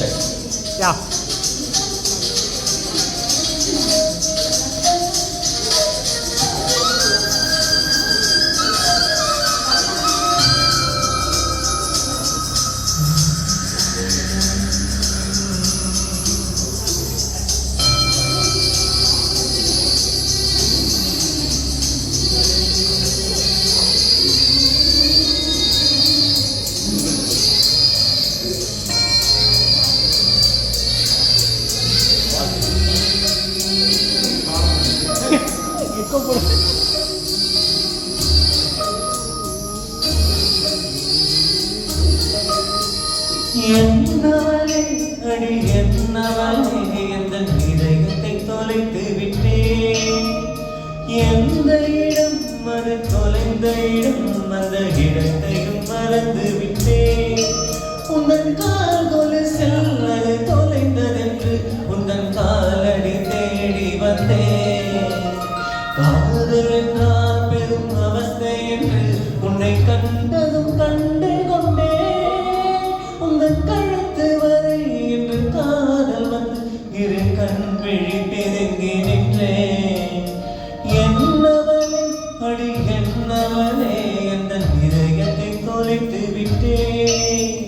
Ja. Ennavale அடி என்னவளே எந்த இதயத்தை தொலைத்து விட்டேன். எந்த இடம் அது தொலைந்த இடம் அந்த இடத்தையும் மறந்து விட்டேன். உந்தன் கால் கொலுசில் அது தொலைந்ததென்று உந்தன் காலடி தேடி வந்தேன். காதல் என்றால் பெரும் அவஸ்தை என்று உன்னை கண்டதும் கண்டு கொண்டேன். உந்தன் கழுத்து வரை என்று காதல் வந்து இரு கண் விழி பிதுங்கி நின்றேன். என்னவளே அடி என்னவளே எந்த இதயத்தை தொலைத்து விட்டேன்.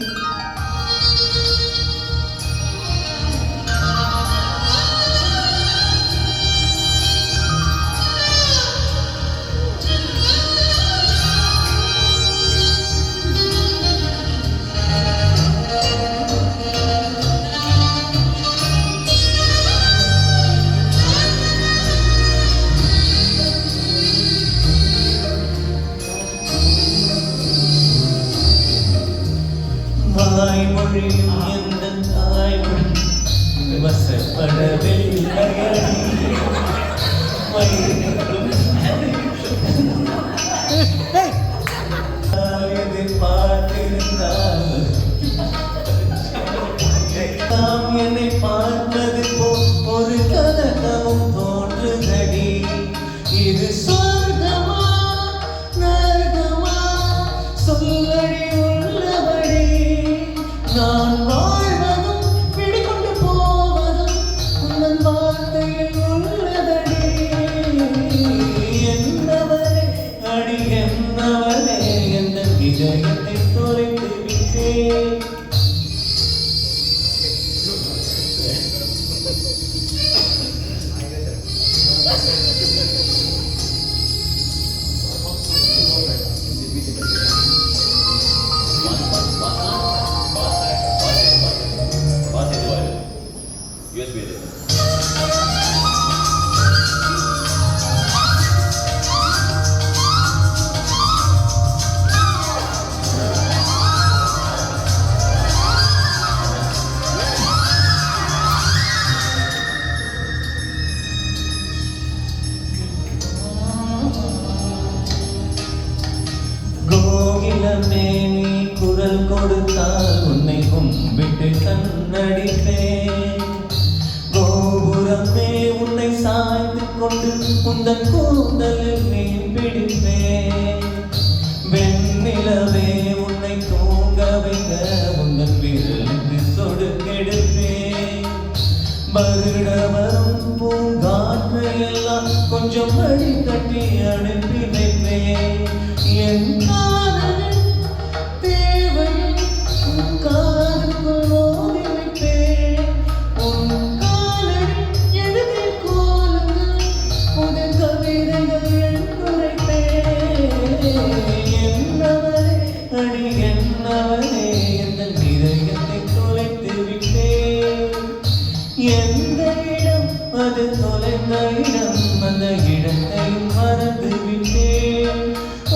வாய்மொழியும் எந்த தாய்மொழி வசப்படவில்லை. எதிர்பார்த்திருந்தால் நாம் என்னை பார்த்தது போல் ஒரு கலக்கமும் தோன்றுதடி. இது சொர்க்கமா நரகமா சொல்லடி உள்ளபடி. நான் வாழ்வதும் பிடிக்கொண்டு போவதும் உங்கள் வார்த்தையில் உள்ளதடி. என்னவளே அடி என்னவளே எந்த இதயத்தை தொலைத்து விட்டேன். USB itu. கோகிலமே நீ குரல் கொடுத்தால் உன்னை கும்பிட்டு கண்ணடிப்பேன். கோபுரமே உன்னை சாய்ந்து கொண்டு உந்தன் கூந்தலில் மீன் பிடிப்பேன். வெண்ணிலவே உன்னை தூங்க வைக்க உந்தன் விரலுக்கு சொடுக்கெடுப்பேன். வருட வரும் பூங்காற்றையெல்லாம் கொஞ்சம் வழி கட்டி அனுப்பி வைப்பேன். என் காதலின் தேவையை உன் காதுக்குள் ஓதி வைப்பேன். உன் காலடி எழுதி கோலங்கள் புது கவிதைகள் எடுத்துரைப்பேன். என்னவளே அடி என்னவளே எந்த இதயத்தை தொலைத்து விட்டேன். எந்த இடம் அது தொலைந்த இடம் அந்த இடத்தையும் மறந்து விட்டேன்.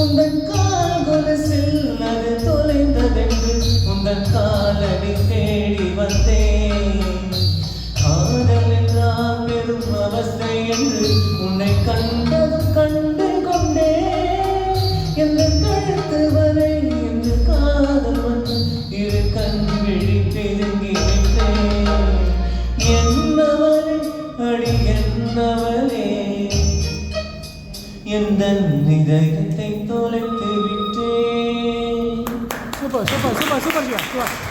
உந்தன் கால் கொலுசில் அது தொலைந்ததென்று உந்தன் காலடி தேடி வந்தேன். காதல் என்றால் பெரும் அவஸ்தை என்று உன்னை கண்டதும் கண்டு கொண்டேன். எந்த கழுத்து வரை என்று காதல் வந்து இரு கண் விழி பிதுங்கி நின்றேன். என்னவளே அடி என்னவளே எந்த இதயத்தை தொலைத்து விட்டேன். Super, super, super, super, super.